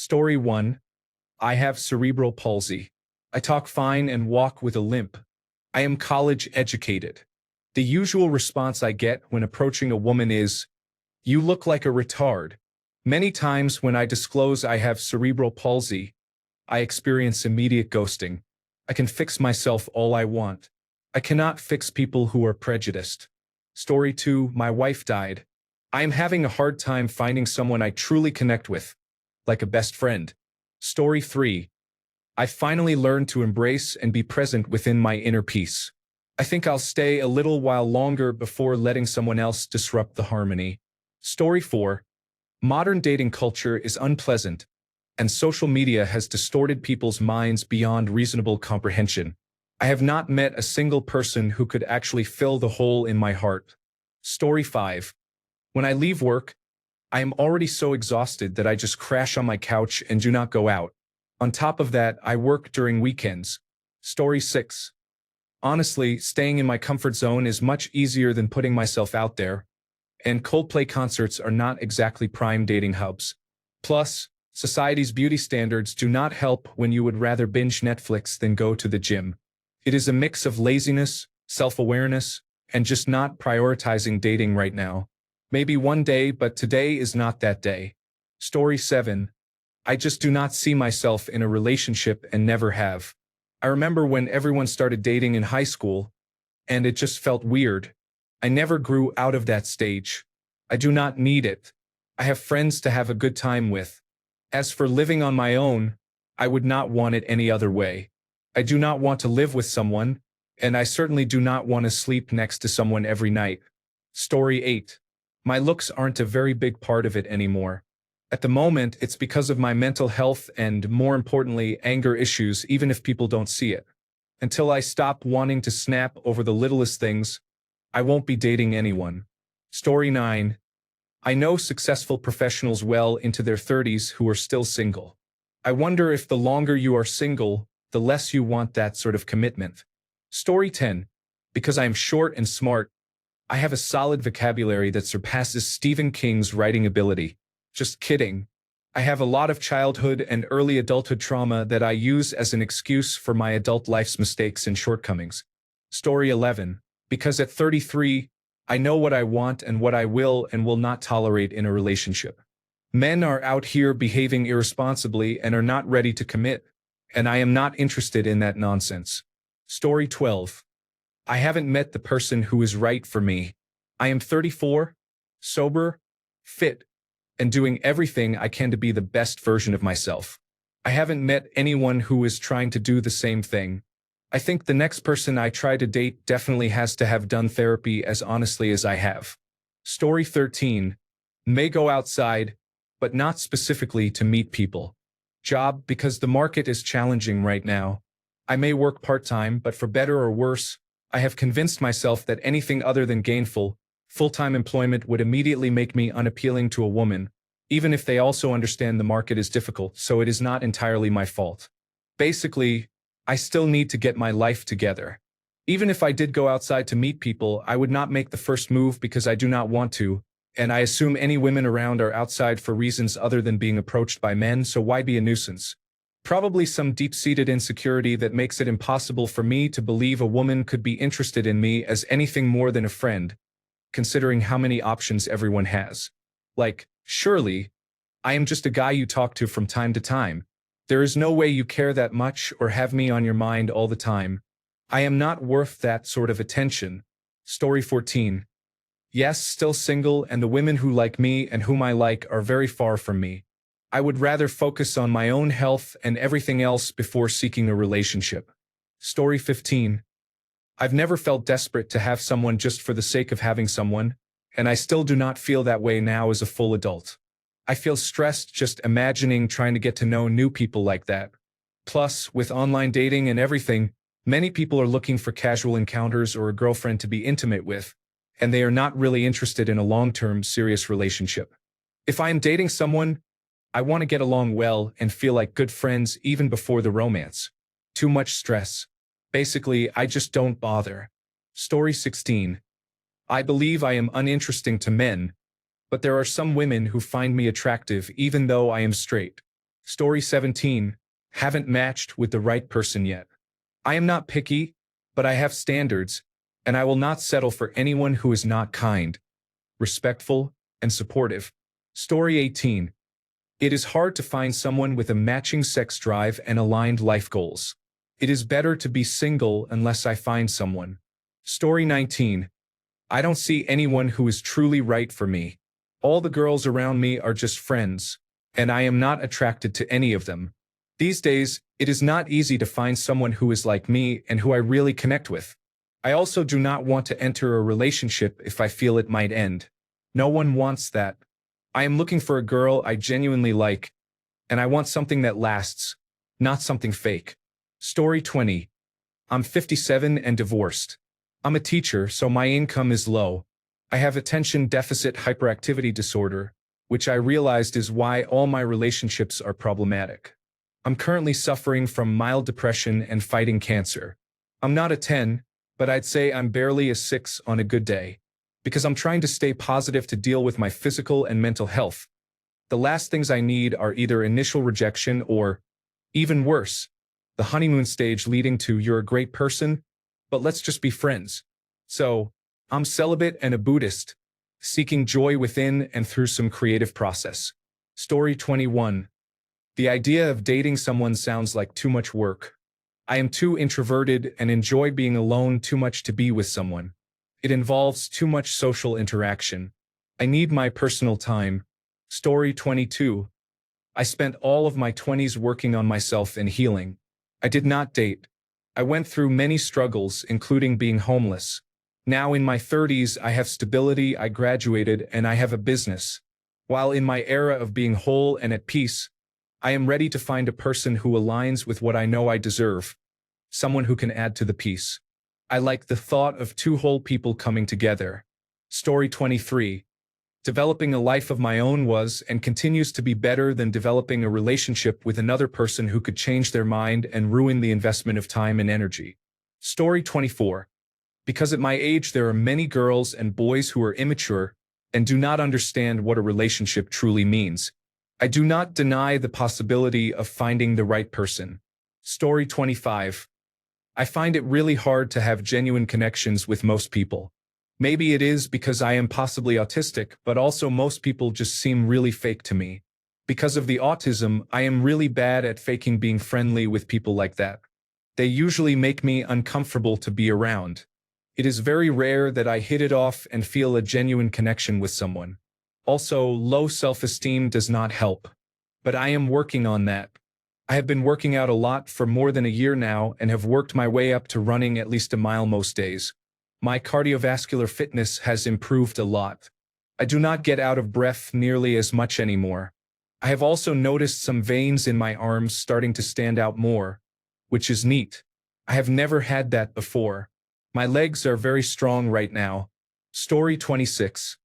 Story 1. I have cerebral palsy. I talk fine and walk with a limp. I am college educated. The usual response I get when approaching a woman is, "You look like a retard." Many times when I disclose I have cerebral palsy, I experience immediate ghosting. I can fix myself all I want. I cannot fix people who are prejudiced. Story 2. My wife died. I am having a hard time finding someone I truly connect with, like a best friend. Story 3. I finally learned to embrace and be present within my inner peace. I think I'll stay a little while longer before letting someone else disrupt the harmony. Story 4. Modern dating culture is unpleasant, and social media has distorted people's minds beyond reasonable comprehension. I have not met a single person who could actually fill the hole in my heart. Story 5. When I leave work, I am already so exhausted that I just crash on my couch and do not go out. On top of that, I work during weekends. Story 6. Honestly, staying in my comfort zone is much easier than putting myself out there, and Coldplay concerts are not exactly prime dating hubs. Plus, society's beauty standards do not help when you would rather binge Netflix than go to the gym. It is a mix of laziness, self-awareness, and just not prioritizing dating right now. Maybe one day, but today is not that day. Story 7. I just do not see myself in a relationship and never have. I remember when everyone started dating in high school, and it just felt weird. I never grew out of that stage. I do not need it. I have friends to have a good time with. As for living on my own, I would not want it any other way. I do not want to live with someone, and I certainly do not want to sleep next to someone every night. Story 8. My looks aren't a very big part of it anymore. At the moment, it's because of my mental health and, more importantly, anger issues, even if people don't see it. Until I stop wanting to snap over the littlest things, I won't be dating anyone. Story 9. I know successful professionals well into their 30s who are still single. I wonder if the longer you are single, the less you want that sort of commitment. Story 10. Because I am short and smart, I have a solid vocabulary that surpasses Stephen King's writing ability. Just kidding. I have a lot of childhood and early adulthood trauma that I use as an excuse for my adult life's mistakes and shortcomings. Story 11. Because at 33, I know what I want and what I will and will not tolerate in a relationship. Men are out here behaving irresponsibly and are not ready to commit, and I am not interested in that nonsense. Story 12. I haven't met the person who is right for me. I am 34, sober, fit, and doing everything I can to be the best version of myself. I haven't met anyone who is trying to do the same thing. I think the next person I try to date definitely has to have done therapy as honestly as I have. Story 13. May go outside, but not specifically to meet people. Job, because the market is challenging right now. I may work part-time, but for better or worse, I have convinced myself that anything other than gainful, full-time employment would immediately make me unappealing to a woman, even if they also understand the market is difficult, so it is not entirely my fault. Basically, I still need to get my life together. Even if I did go outside to meet people, I would not make the first move because I do not want to, and I assume any women around are outside for reasons other than being approached by men, so why be a nuisance? Probably some deep-seated insecurity that makes it impossible for me to believe a woman could be interested in me as anything more than a friend, considering how many options everyone has. Like, surely, I am just a guy you talk to from time to time. There is no way you care that much or have me on your mind all the time. I am not worth that sort of attention. Story 14. Yes, still single, and the women who like me and whom I like are very far from me. I would rather focus on my own health and everything else before seeking a relationship. Story 15. I've never felt desperate to have someone just for the sake of having someone, and I still do not feel that way now as a full adult. I feel stressed just imagining trying to get to know new people like that. Plus, with online dating and everything, many people are looking for casual encounters or a girlfriend to be intimate with, and they are not really interested in a long-term, serious relationship. If I am dating someone, I want to get along well and feel like good friends even before the romance. Too much stress. Basically, I just don't bother. Story 16. I believe I am uninteresting to men, but there are some women who find me attractive even though I am straight. Story 17. Haven't matched with the right person yet. I am not picky, but I have standards, and I will not settle for anyone who is not kind, respectful, and supportive. Story 18. It is hard to find someone with a matching sex drive and aligned life goals. It is better to be single unless I find someone. Story 19. I don't see anyone who is truly right for me. All the girls around me are just friends, and I am not attracted to any of them. These days, it is not easy to find someone who is like me and who I really connect with. I also do not want to enter a relationship if I feel it might end. No one wants that. I am looking for a girl I genuinely like, and I want something that lasts, not something fake. Story 20. I'm 57 and divorced. I'm a teacher, so my income is low. I have attention deficit hyperactivity disorder, which I realized is why all my relationships are problematic. I'm currently suffering from mild depression and fighting cancer. I'm not a 10, but I'd say I'm barely a 6 on a good day, because I'm trying to stay positive to deal with my physical and mental health. The last things I need are either initial rejection or, even worse, the honeymoon stage leading to "you're a great person, but let's just be friends." So, I'm celibate and a Buddhist, seeking joy within and through some creative process. Story 21. The idea of dating someone sounds like too much work. I am too introverted and enjoy being alone too much to be with someone. It involves too much social interaction. I need my personal time. Story 22. I spent all of my 20s working on myself and healing. I did not date. I went through many struggles, including being homeless. Now in my 30s, I have stability, I graduated, and I have a business. While in my era of being whole and at peace, I am ready to find a person who aligns with what I know I deserve. Someone who can add to the peace. I like the thought of two whole people coming together. Story 23. Developing a life of my own was and continues to be better than developing a relationship with another person who could change their mind and ruin the investment of time and energy. Story 24. Because at my age there are many girls and boys who are immature and do not understand what a relationship truly means. I do not deny the possibility of finding the right person. Story 25. I find it really hard to have genuine connections with most people. Maybe it is because I am possibly autistic, but also most people just seem really fake to me. Because of the autism, I am really bad at faking being friendly with people like that. They usually make me uncomfortable to be around. It is very rare that I hit it off and feel a genuine connection with someone. Also, low self-esteem does not help. But I am working on that. I have been working out a lot for more than a year now and have worked my way up to running at least a mile most days. My cardiovascular fitness has improved a lot. I do not get out of breath nearly as much anymore. I have also noticed some veins in my arms starting to stand out more, which is neat. I have never had that before. My legs are very strong right now. Story 26.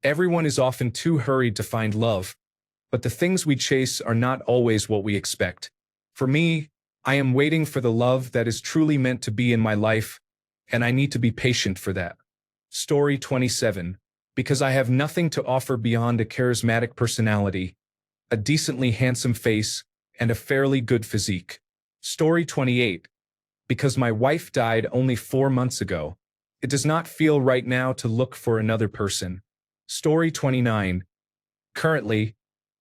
Everyone is often too hurried to find love, but the things we chase are not always what we expect. For me, I am waiting for the love that is truly meant to be in my life, and I need to be patient for that. Story 27. Because I have nothing to offer beyond a charismatic personality, a decently handsome face, and a fairly good physique. Story 28. Because my wife died only 4 months ago, it does not feel right now to look for another person. Story 29. Currently,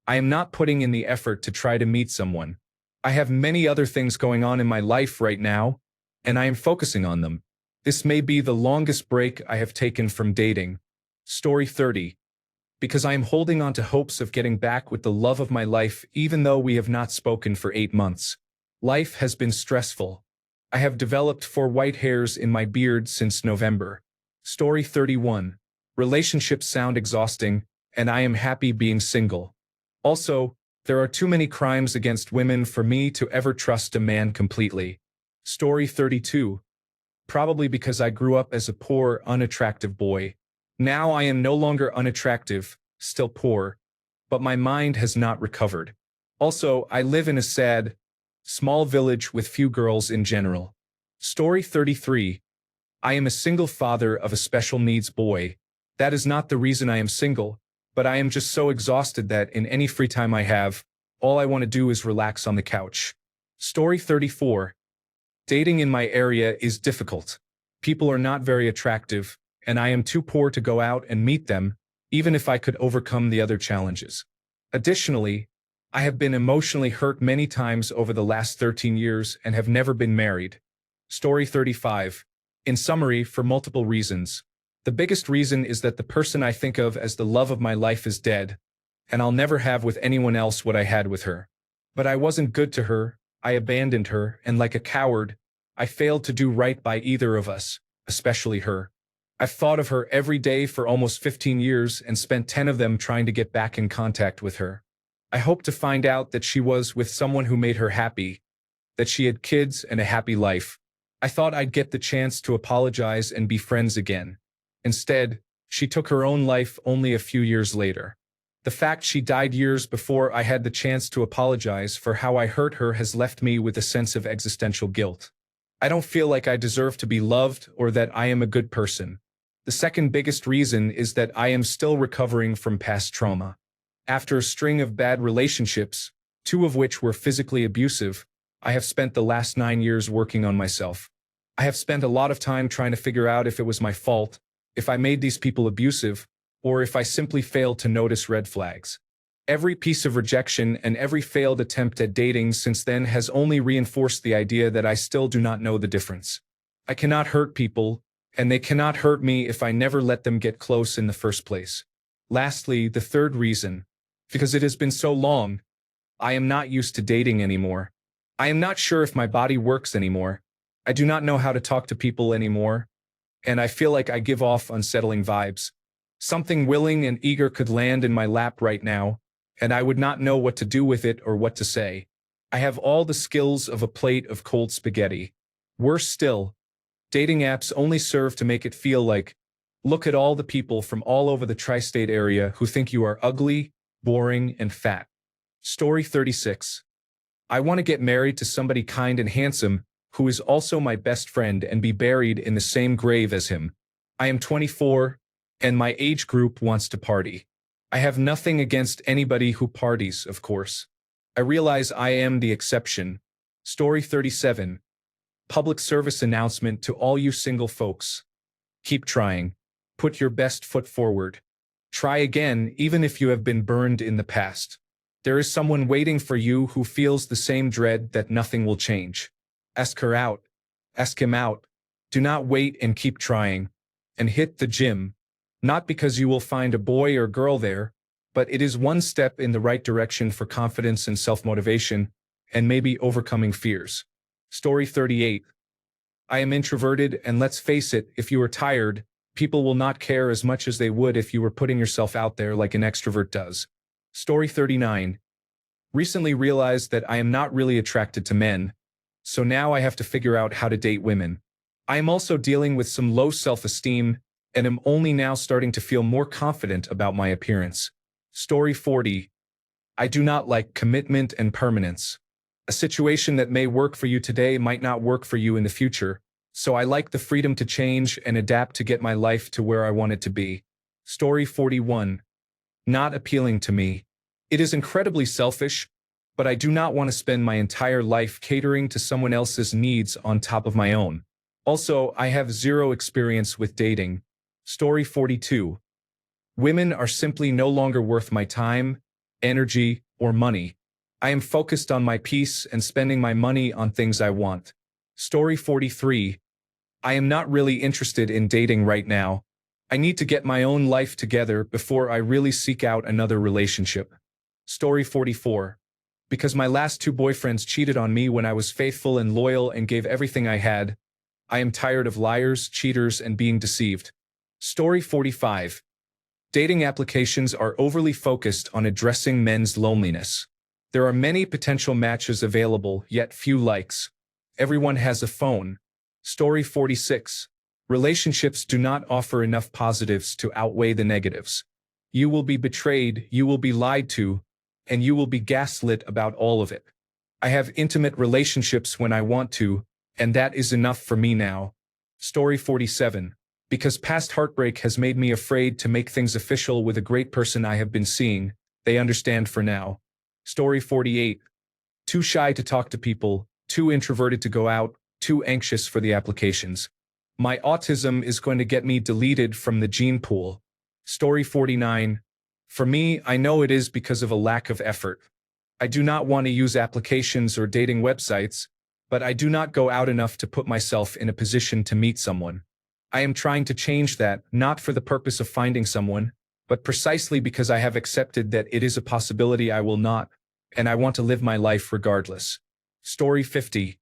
I am not putting in the effort to try to meet someone. I have many other things going on in my life right now, and I am focusing on them. This may be the longest break I have taken from dating. Story 30. Because I am holding on to hopes of getting back with the love of my life even though we have not spoken for 8 months. Life has been stressful. I have developed 4 white hairs in my beard since November. Story 31. Relationships sound exhausting, and I am happy being single. Also, there are too many crimes against women for me to ever trust a man completely. Story 32. Probably because I grew up as a poor, unattractive boy. Now I am no longer unattractive, still poor, but my mind has not recovered. Also, I live in a sad, small village with few girls in general. Story 33. I am a single father of a special needs boy. That is not the reason I am single, but I am just so exhausted that in any free time I have, All I want to do is relax on the couch. Story 34. Dating in my area is difficult. People are not very attractive, and I am too poor to go out and meet them, even if I could overcome the other challenges. Additionally, I have been emotionally hurt many times over the last 13 years and have never been married. Story 35. In summary, for multiple reasons. The biggest reason is that the person I think of as the love of my life is dead, and I'll never have with anyone else what I had with her. But I wasn't good to her, I abandoned her, and like a coward, I failed to do right by either of us, especially her. I've thought of her every day for almost 15 years and spent 10 of them trying to get back in contact with her. I hope to find out that she was with someone who made her happy, that she had kids and a happy life. I thought I'd get the chance to apologize and be friends again. Instead, she took her own life only a few years later. The fact she died years before I had the chance to apologize for how I hurt her has left me with a sense of existential guilt. I don't feel like I deserve to be loved or that I am a good person. The second biggest reason is that I am still recovering from past trauma. After a string of bad relationships, 2 of which were physically abusive, I have spent the last 9 years working on myself. I have spent a lot of time trying to figure out if it was my fault, if I made these people abusive, or if I simply failed to notice red flags. Every piece of rejection and every failed attempt at dating since then has only reinforced the idea that I still do not know the difference. I cannot hurt people, and they cannot hurt me if I never let them get close in the first place. Lastly, the third reason, because it has been so long, I am not used to dating anymore. I am not sure if my body works anymore. I do not know how to talk to people anymore, and I feel like I give off unsettling vibes. Something willing and eager could land in my lap right now, and I would not know what to do with it or what to say. I have all the skills of a plate of cold spaghetti. Worse still, dating apps only serve to make it feel like, look at all the people from all over the tri-state area who think you are ugly, boring, and fat. Story 36. I want to get married to somebody kind and handsome, who is also my best friend and be buried in the same grave as him. I am 24, and my age group wants to party. I have nothing against anybody who parties, of course. I realize I am the exception. Story 37. Public service announcement to all you single folks. Keep trying. Put your best foot forward. Try again, even if you have been burned in the past. There is someone waiting for you who feels the same dread that nothing will change. Ask her out. Ask him out. Do not wait and keep trying. And hit the gym. Not because you will find a boy or girl there, but it is one step in the right direction for confidence and self-motivation, and maybe overcoming fears. Story 38. I am introverted, and let's face it, if you are tired, people will not care as much as they would if you were putting yourself out there like an extrovert does. Story 39. Recently realized that I am not really attracted to men, so now I have to figure out how to date women. I am also dealing with some low self-esteem, and am only now starting to feel more confident about my appearance. Story 40. I do not like commitment and permanence. A situation that may work for you today might not work for you in the future, so I like the freedom to change and adapt to get my life to where I want it to be. Story 41. Not appealing to me. It is incredibly selfish, but I do not want to spend my entire life catering to someone else's needs on top of my own. Also, I have zero experience with dating. Story 42. Women are simply no longer worth my time, energy, or money. I am focused on my peace and spending my money on things I want. Story 43. I am not really interested in dating right now. I need to get my own life together before I really seek out another relationship. Story 44. Because my last 2 boyfriends cheated on me when I was faithful and loyal and gave everything I had, I am tired of liars, cheaters, and being deceived. Story 45. Dating applications are overly focused on addressing men's loneliness. There are many potential matches available, yet few likes. Everyone has a phone. Story 46. Relationships do not offer enough positives to outweigh the negatives. You will be betrayed, you will be lied to, and you will be gaslit about all of it. I have intimate relationships when I want to, and that is enough for me now. Story 47. Because past heartbreak has made me afraid to make things official with a great person I have been seeing, they understand for now. Story 48. Too shy to talk to people, too introverted to go out, too anxious for the applications. My autism is going to get me deleted from the gene pool. Story 49. For me, I know it is because of a lack of effort. I do not want to use applications or dating websites, but I do not go out enough to put myself in a position to meet someone. I am trying to change that, not for the purpose of finding someone, but precisely because I have accepted that it is a possibility I will not, and I want to live my life regardless. Story 50.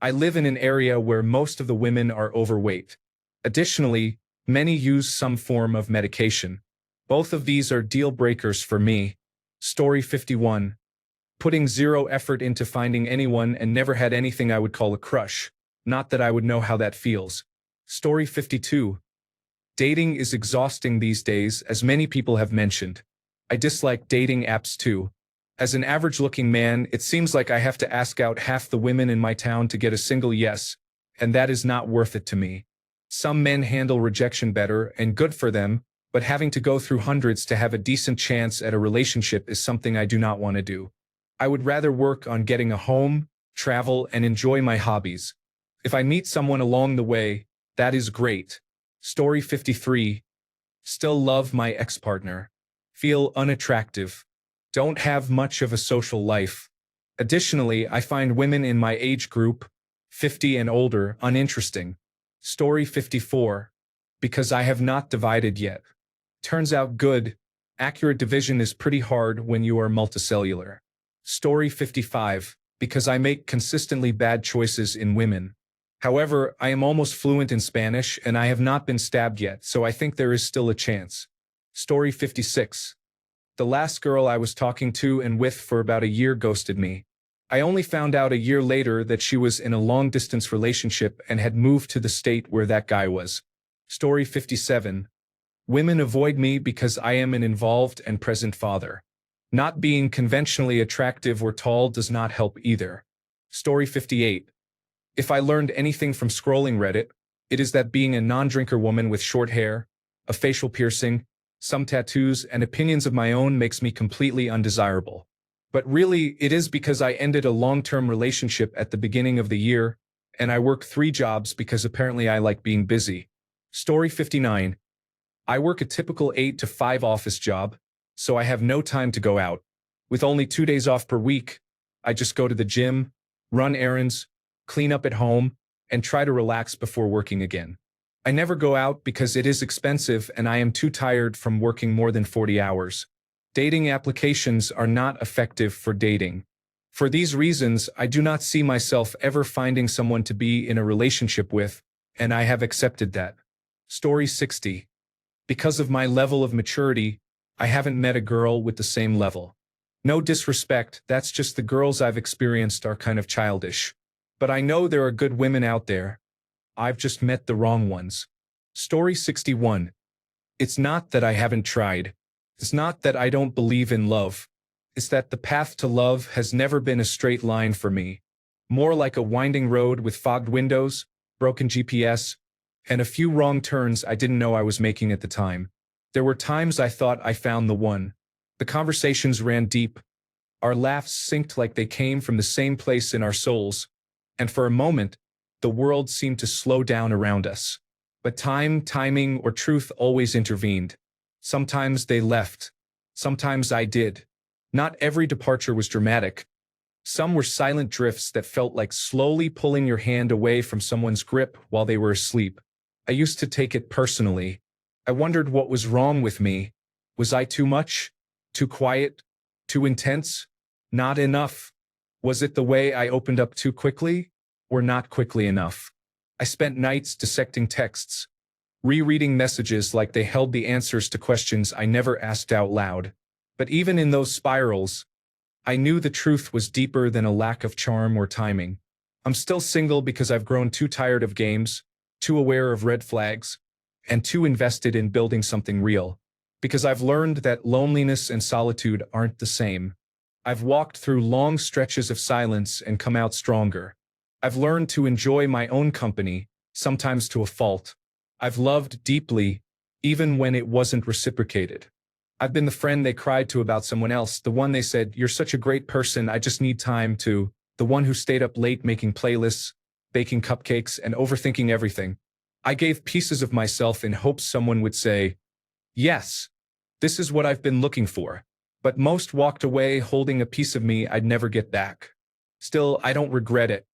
I live in an area where most of the women are overweight. Additionally, many use some form of medication. Both of these are deal breakers for me. Story 51. Putting zero effort into finding anyone and never had anything I would call a crush. Not that I would know how that feels. Story 52. Dating is exhausting these days, as many people have mentioned. I dislike dating apps too. As an average-looking man, it seems like I have to ask out half the women in my town to get a single yes, and that is not worth it to me. Some men handle rejection better, and good for them, but having to go through hundreds to have a decent chance at a relationship is something I do not want to do. I would rather work on getting a home, travel, and enjoy my hobbies. If I meet someone along the way, that is great. Story 53. Still love my ex-partner. Feel unattractive. Don't have much of a social life. Additionally, I find women in my age group, 50 and older, uninteresting. Story 54. Because I have not divided yet. Turns out good. Accurate division is pretty hard when you are multicellular. Story 55. Because I make consistently bad choices in women. However, I am almost fluent in Spanish and I have not been stabbed yet, so I think there is still a chance. Story 56. The last girl I was talking to and with for about a year ghosted me. I only found out a year later that she was in a long-distance relationship and had moved to the state where that guy was. Story 57. Women avoid me because I am an involved and present father. Not being conventionally attractive or tall does not help either. Story 58. If I learned anything from scrolling Reddit, it is that being a non-drinker woman with short hair, a facial piercing, some tattoos, and opinions of my own makes me completely undesirable. But really, it is because I ended a long-term relationship at the beginning of the year, and I work 3 jobs because apparently I like being busy. Story 59. I work a typical 8 to 5 office job, so I have no time to go out. With only 2 days off per week, I just go to the gym, run errands, clean up at home, and try to relax before working again. I never go out because it is expensive and I am too tired from working more than 40 hours. Dating applications are not effective for dating. For these reasons, I do not see myself ever finding someone to be in a relationship with, and I have accepted that. Story 60. Because of my level of maturity, I haven't met a girl with the same level. No disrespect, that's just the girls I've experienced are kind of childish. But I know there are good women out there. I've just met the wrong ones. Story 61. It's not that I haven't tried. It's not that I don't believe in love. It's that the path to love has never been a straight line for me. More like a winding road with fogged windows, broken GPS, and a few wrong turns I didn't know I was making at the time. There were times I thought I found the one. The conversations ran deep. Our laughs synced like they came from the same place in our souls. And for a moment, the world seemed to slow down around us. But time, timing, or truth always intervened. Sometimes they left. Sometimes I did. Not every departure was dramatic. Some were silent drifts that felt like slowly pulling your hand away from someone's grip while they were asleep. I used to take it personally. I wondered what was wrong with me. Was I too much? Too quiet? Too intense? Not enough? Was it the way I opened up too quickly? Or not quickly enough? I spent nights dissecting texts, rereading messages like they held the answers to questions I never asked out loud. But even in those spirals, I knew the truth was deeper than a lack of charm or timing. I'm still single because I've grown too tired of games, too aware of red flags, and too invested in building something real. Because I've learned that loneliness and solitude aren't the same. I've walked through long stretches of silence and come out stronger. I've learned to enjoy my own company, sometimes to a fault. I've loved deeply, even when it wasn't reciprocated. I've been the friend they cried to about someone else, the one they said, "You're such a great person, I just need time to," the one who stayed up late making playlists, baking cupcakes, and overthinking everything. I gave pieces of myself in hopes someone would say, "Yes, this is what I've been looking for." But most walked away holding a piece of me I'd never get back. Still, I don't regret it,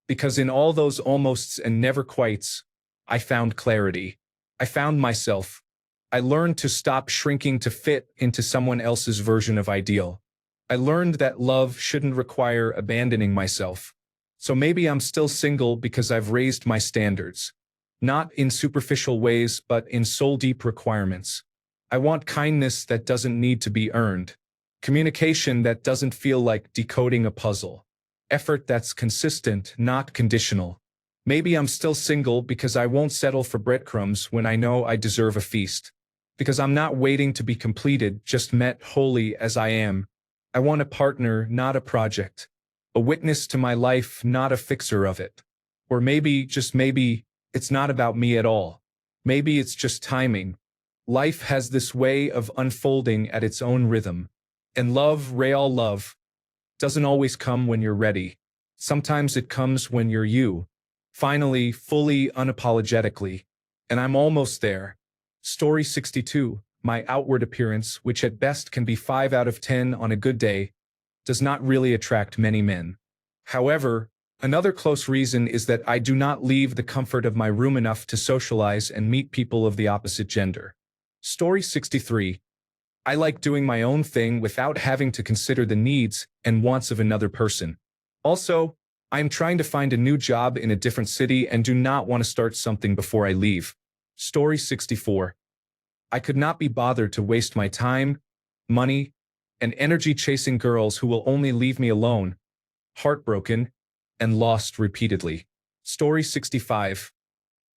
because in all those almosts and never quites, I found clarity. I found myself. I learned to stop shrinking to fit into someone else's version of ideal. I learned that love shouldn't require abandoning myself. So maybe I'm still single because I've raised my standards. Not in superficial ways, but in soul-deep requirements. I want kindness that doesn't need to be earned. Communication that doesn't feel like decoding a puzzle. Effort that's consistent, not conditional. Maybe I'm still single because I won't settle for breadcrumbs when I know I deserve a feast. Because I'm not waiting to be completed, just met wholly as I am. I want a partner, not a project. A witness to my life, not a fixer of it. Or maybe, just maybe, it's not about me at all. Maybe it's just timing. Life has this way of unfolding at its own rhythm. And love, real love, doesn't always come when you're ready. Sometimes it comes when you're you. Finally, fully, unapologetically. And I'm almost there. Story 62, my outward appearance, which at best can be 5 out of 10 on a good day, does not really attract many men. However, another close reason is that I do not leave the comfort of my room enough to socialize and meet people of the opposite gender. Story 63. I like doing my own thing without having to consider the needs and wants of another person. Also, I am trying to find a new job in a different city and do not want to start something before I leave. Story 64. I could not be bothered to waste my time, money, and energy chasing girls who will only leave me alone, heartbroken, and lost repeatedly. Story 65.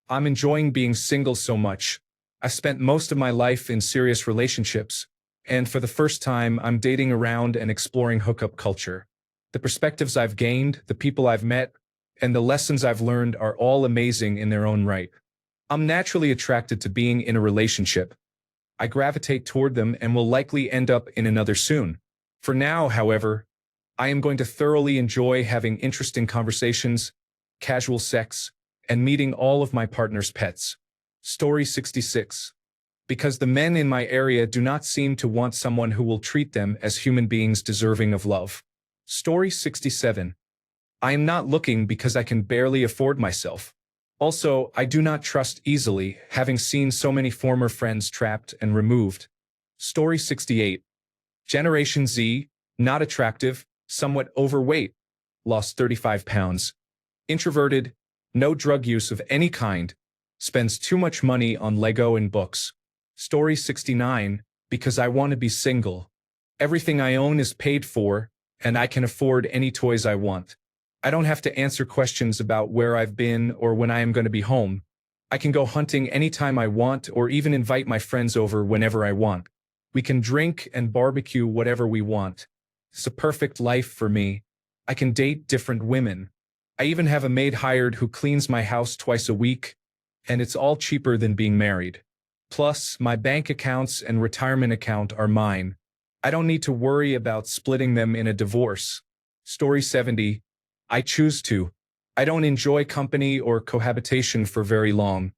I'm enjoying being single so much. I've spent most of my life in serious relationships, and for the first time, I'm dating around and exploring hookup culture. The perspectives I've gained, the people I've met, and the lessons I've learned are all amazing in their own right. I'm naturally attracted to being in a relationship. I gravitate toward them and will likely end up in another soon. For now, however, I am going to thoroughly enjoy having interesting conversations, casual sex, and meeting all of my partner's pets. Story 66. Because the men in my area do not seem to want someone who will treat them as human beings deserving of love. Story 67. I am not looking because I can barely afford myself. Also, I do not trust easily, having seen so many former friends trapped and removed. Story 68. Generation Z, not attractive, somewhat overweight, lost 35 pounds. Introverted, no drug use of any kind, spends too much money on Lego and books. Story 69, because I want to be single. Everything I own is paid for, and I can afford any toys I want. I don't have to answer questions about where I've been or when I am going to be home. I can go hunting anytime I want or even invite my friends over whenever I want. We can drink and barbecue whatever we want. It's a perfect life for me. I can date different women. I even have a maid hired who cleans my house twice a week, and it's all cheaper than being married. Plus, my bank accounts and retirement account are mine. I don't need to worry about splitting them in a divorce. Story 70. I choose to. I don't enjoy company or cohabitation for very long.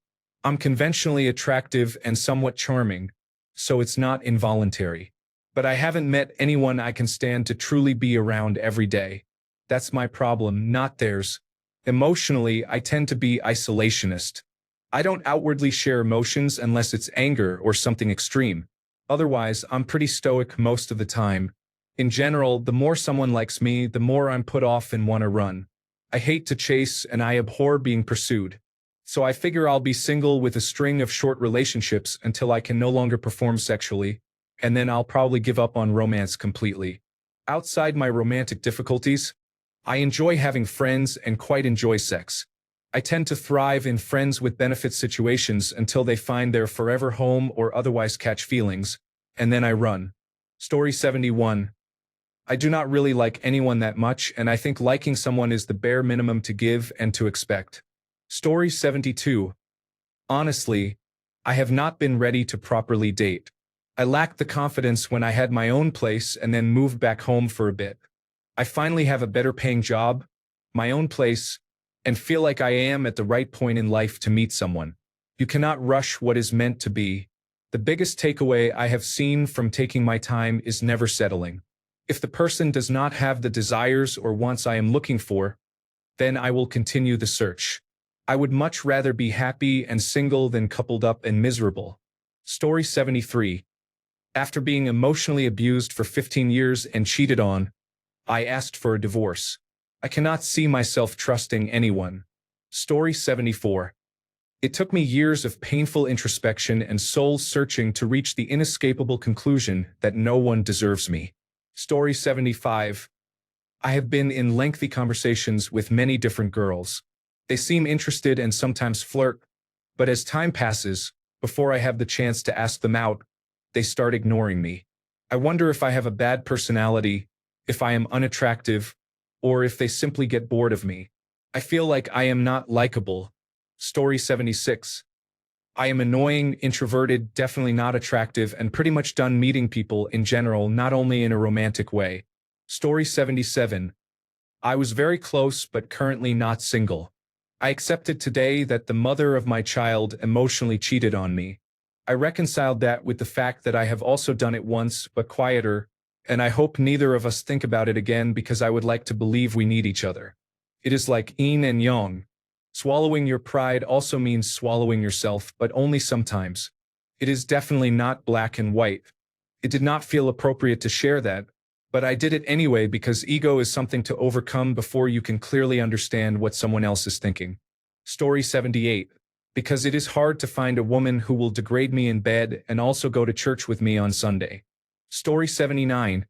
I'm conventionally attractive and somewhat charming, so it's not involuntary. But I haven't met anyone I can stand to truly be around every day. That's my problem, not theirs. Emotionally, I tend to be isolationist. I don't outwardly share emotions unless it's anger or something extreme. Otherwise, I'm pretty stoic most of the time. In general, the more someone likes me, the more I'm put off and want to run. I hate to chase and I abhor being pursued. So I figure I'll be single with a string of short relationships until I can no longer perform sexually, and then I'll probably give up on romance completely. Outside my romantic difficulties, I enjoy having friends and quite enjoy sex. I tend to thrive in friends with benefit situations until they find their forever home or otherwise catch feelings, and then I run. Story 71. I do not really like anyone that much, and I think liking someone is the bare minimum to give and to expect. Story 72. Honestly, I have not been ready to properly date. I lacked the confidence when I had my own place and then moved back home for a bit. I finally have a better paying job, my own place, and feel like I am at the right point in life to meet someone. You cannot rush what is meant to be. The biggest takeaway I have seen from taking my time is never settling. If the person does not have the desires or wants I am looking for, then I will continue the search. I would much rather be happy and single than coupled up and miserable. Story 73. After being emotionally abused for 15 years and cheated on, I asked for a divorce. I cannot see myself trusting anyone. Story 74. It took me years of painful introspection and soul-searching to reach the inescapable conclusion that no one deserves me. Story 75. I have been in lengthy conversations with many different girls. They seem interested and sometimes flirt, but as time passes, before I have the chance to ask them out, they start ignoring me. I wonder if I have a bad personality, if I am unattractive, or if they simply get bored of me. I feel like I am not likable. Story 76. I am annoying, introverted, definitely not attractive, and pretty much done meeting people in general, not only in a romantic way. Story 77. I was very close but currently not single. I accepted today that the mother of my child emotionally cheated on me. I reconciled that with the fact that I have also done it once, but quieter, and I hope neither of us think about it again because I would like to believe we need each other. It is like yin and yang. Swallowing your pride also means swallowing yourself, but only sometimes. It is definitely not black and white. It did not feel appropriate to share that, but I did it anyway because ego is something to overcome before you can clearly understand what someone else is thinking. Story 78. Because it is hard to find a woman who will degrade me in bed and also go to church with me on Sunday. Story 79.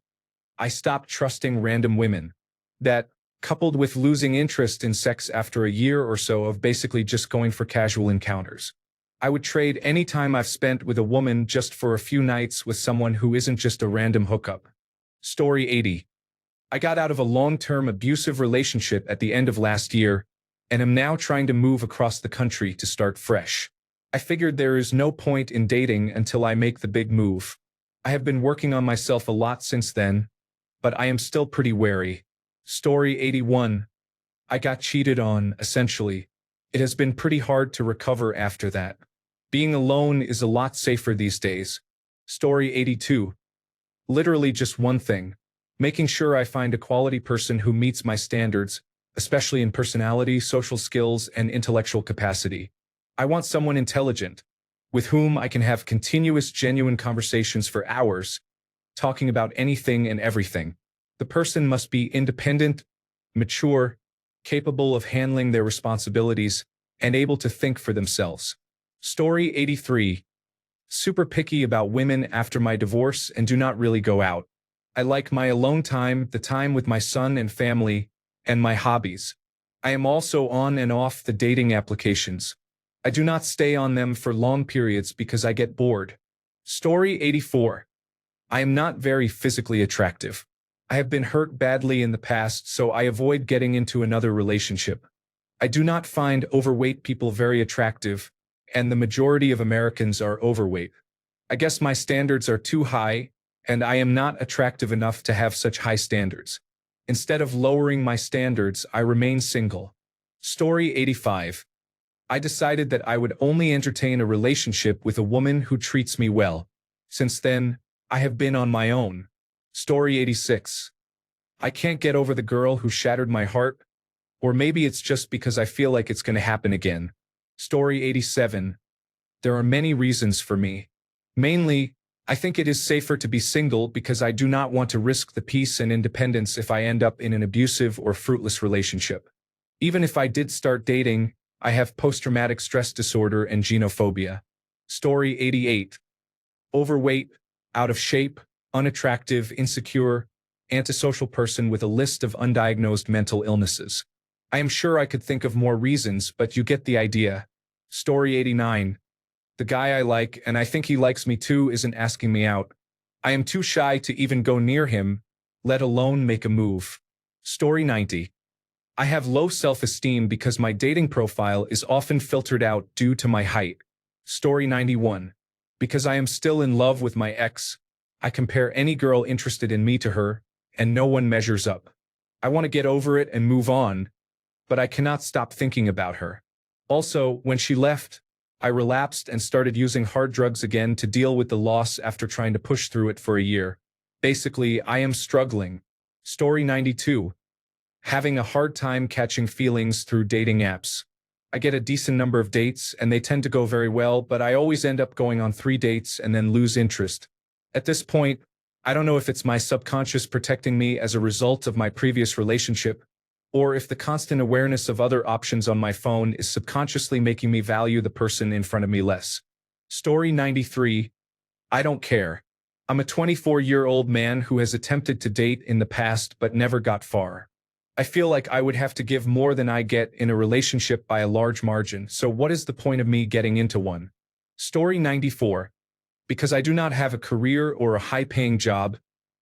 I stopped trusting random women. That, coupled with losing interest in sex after a year or so of basically just going for casual encounters. I would trade any time I've spent with a woman just for a few nights with someone who isn't just a random hookup. Story 80. I got out of a long-term abusive relationship at the end of last year, and am now trying to move across the country to start fresh. I figured there is no point in dating until I make the big move. I have been working on myself a lot since then, but I am still pretty wary. Story 81. I got cheated on, essentially. It has been pretty hard to recover after that. Being alone is a lot safer these days. Story 82. Literally just one thing. Making sure I find a quality person who meets my standards, especially in personality, social skills, and intellectual capacity. I want someone intelligent, with whom I can have continuous, genuine conversations for hours, talking about anything and everything. The person must be independent, mature, capable of handling their responsibilities, and able to think for themselves. Story 83. Super picky about women after my divorce and do not really go out. I like my alone time, the time with my son and family, and my hobbies. I am also on and off the dating applications. I do not stay on them for long periods because I get bored. Story 84. I am not very physically attractive. I have been hurt badly in the past, so I avoid getting into another relationship. I do not find overweight people very attractive, and the majority of Americans are overweight. I guess my standards are too high, and I am not attractive enough to have such high standards. Instead of lowering my standards, I remain single. Story 85. I decided that I would only entertain a relationship with a woman who treats me well. Since then, I have been on my own. Story 86. I can't get over the girl who shattered my heart, or maybe it's just because I feel like it's going to happen again. Story 87. There are many reasons for me. Mainly, I think it is safer to be single because I do not want to risk the peace and independence if I end up in an abusive or fruitless relationship. Even if I did start dating, I have post-traumatic stress disorder and genophobia. Story 88. Overweight, out of shape, unattractive, insecure, antisocial person with a list of undiagnosed mental illnesses. I am sure I could think of more reasons, but you get the idea. Story 89. The guy I like, and I think he likes me too, isn't asking me out. I am too shy to even go near him, let alone make a move. Story 90. I have low self-esteem because my dating profile is often filtered out due to my height. Story 91. Because I am still in love with my ex. I compare any girl interested in me to her, and no one measures up. I want to get over it and move on, but I cannot stop thinking about her. Also, when she left, I relapsed and started using hard drugs again to deal with the loss after trying to push through it for a year. Basically, I am struggling. Story 92. Having a hard time catching feelings through dating apps. I get a decent number of dates and they tend to go very well, but I always end up going on 3 dates and then lose interest. At this point, I don't know if it's my subconscious protecting me as a result of my previous relationship, or if the constant awareness of other options on my phone is subconsciously making me value the person in front of me less. Story 93. I don't care. I'm a 24-year-old man who has attempted to date in the past but never got far. I feel like I would have to give more than I get in a relationship by a large margin, so what is the point of me getting into one? Story 94. Because I do not have a career or a high-paying job,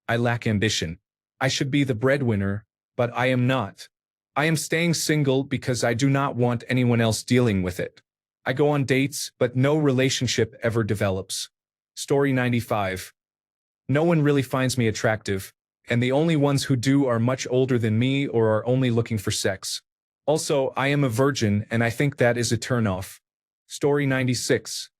I lack ambition. I should be the breadwinner, but I am not. I am staying single because I do not want anyone else dealing with it. I go on dates, but no relationship ever develops. Story 95. No one really finds me attractive, and the only ones who do are much older than me or are only looking for sex. Also, I am a virgin, and I think that is a turnoff. Story 96.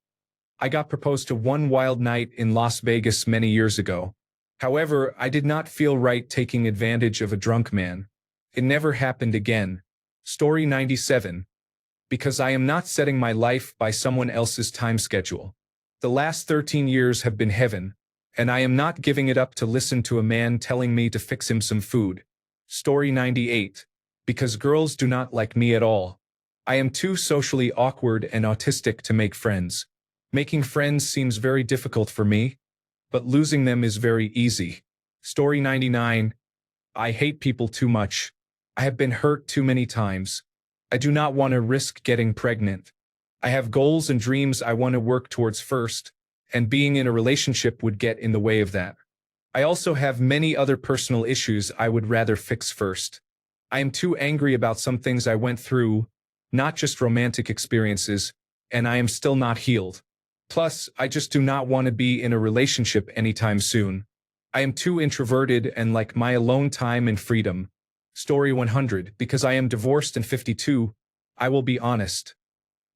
I got proposed to one wild night in Las Vegas many years ago. However, I did not feel right taking advantage of a drunk man. It never happened again. Story 97. Because I am not setting my life by someone else's time schedule. The last 13 years have been heaven, and I am not giving it up to listen to a man telling me to fix him some food. Story 98. Because girls do not like me at all. I am too socially awkward and autistic to make friends. Making friends seems very difficult for me, but losing them is very easy. Story 99. I hate people too much. I have been hurt too many times. I do not want to risk getting pregnant. I have goals and dreams I want to work towards first, and being in a relationship would get in the way of that. I also have many other personal issues I would rather fix first. I am too angry about some things I went through, not just romantic experiences, and I am still not healed. Plus, I just do not want to be in a relationship anytime soon. I am too introverted and like my alone time and freedom. Story 100. Because I am divorced and 52, I will be honest.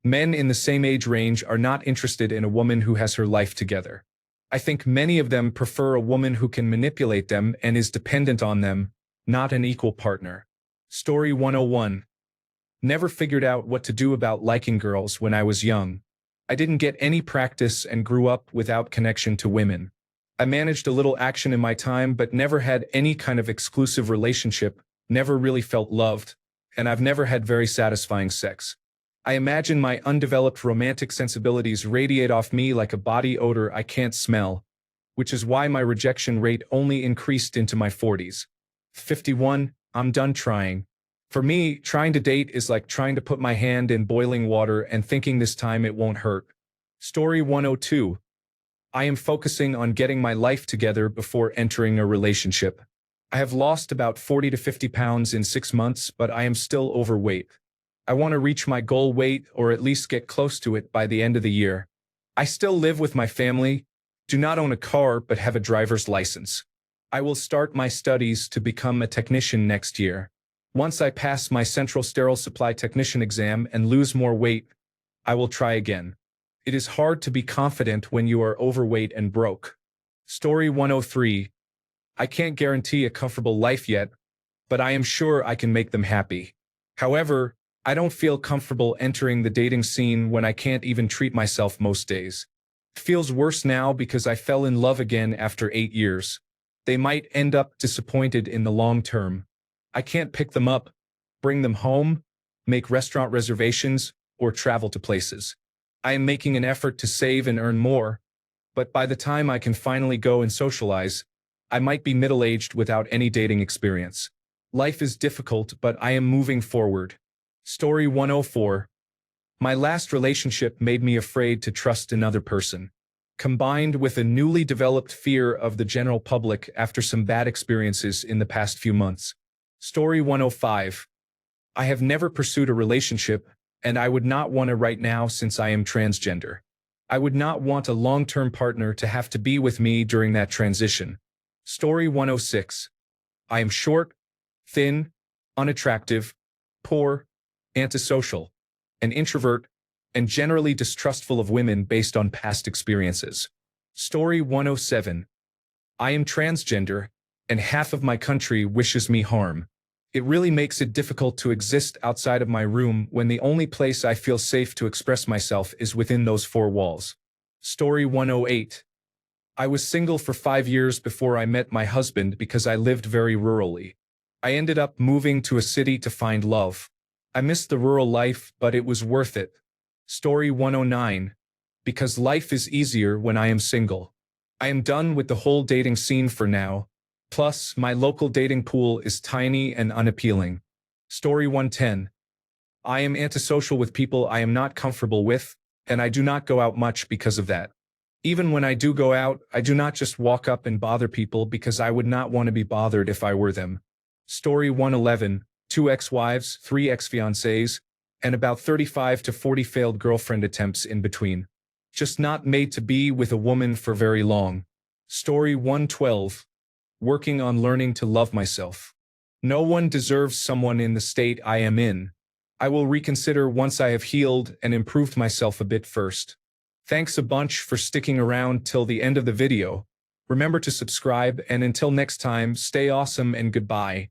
Men in the same age range are not interested in a woman who has her life together. I think many of them prefer a woman who can manipulate them and is dependent on them, not an equal partner. Story 101. Never figured out what to do about liking girls when I was young. I didn't get any practice and grew up without connection to women. I managed a little action in my time but never had any kind of exclusive relationship, never really felt loved, and I've never had very satisfying sex. I imagine my undeveloped romantic sensibilities radiate off me like a body odor I can't smell, which is why my rejection rate only increased into my 40s. 51. I'm done trying. For me, trying to date is like trying to put my hand in boiling water and thinking this time it won't hurt. Story 102. I am focusing on getting my life together before entering a relationship. I have lost about 40 to 50 pounds in 6 months, but I am still overweight. I want to reach my goal weight or at least get close to it by the end of the year. I still live with my family, do not own a car but have a driver's license. I will start my studies to become a technician next year. Once I pass my central sterile supply technician exam and lose more weight, I will try again. It is hard to be confident when you are overweight and broke. Story 103. I can't guarantee a comfortable life yet, but I am sure I can make them happy. However, I don't feel comfortable entering the dating scene when I can't even treat myself most days. It feels worse now because I fell in love again after 8 years. They might end up disappointed in the long term. I can't pick them up, bring them home, make restaurant reservations, or travel to places. I am making an effort to save and earn more, but by the time I can finally go and socialize, I might be middle-aged without any dating experience. Life is difficult, but I am moving forward. Story 104. My last relationship made me afraid to trust another person, combined with a newly developed fear of the general public after some bad experiences in the past few months. Story 105. I have never pursued a relationship, and I would not want to right now since I am transgender. I would not want a long-term partner to have to be with me during that transition. Story 106. I am short, thin, unattractive, poor, antisocial, an introvert, and generally distrustful of women based on past experiences. Story 107. I am transgender, and half of my country wishes me harm. It really makes it difficult to exist outside of my room when the only place I feel safe to express myself is within those four walls. Story 108. I was single for 5 years before I met my husband because I lived very rurally. I ended up moving to a city to find love. I missed the rural life, but it was worth it. Story 109. Because life is easier when I am single. I am done with the whole dating scene for now. Plus, my local dating pool is tiny and unappealing. Story 110. I am antisocial with people I am not comfortable with, and I do not go out much because of that. Even when I do go out, I do not just walk up and bother people because I would not want to be bothered if I were them. Story 111. 2 ex-wives, 3 ex-fiancés, and about 35 to 40 failed girlfriend attempts in between. Just not made to be with a woman for very long. Story 112. Working on learning to love myself. No one deserves someone in the state I am in. I will reconsider once I have healed and improved myself a bit first. Thanks a bunch for sticking around till the end of the video. Remember to subscribe, and until next time, stay awesome and goodbye.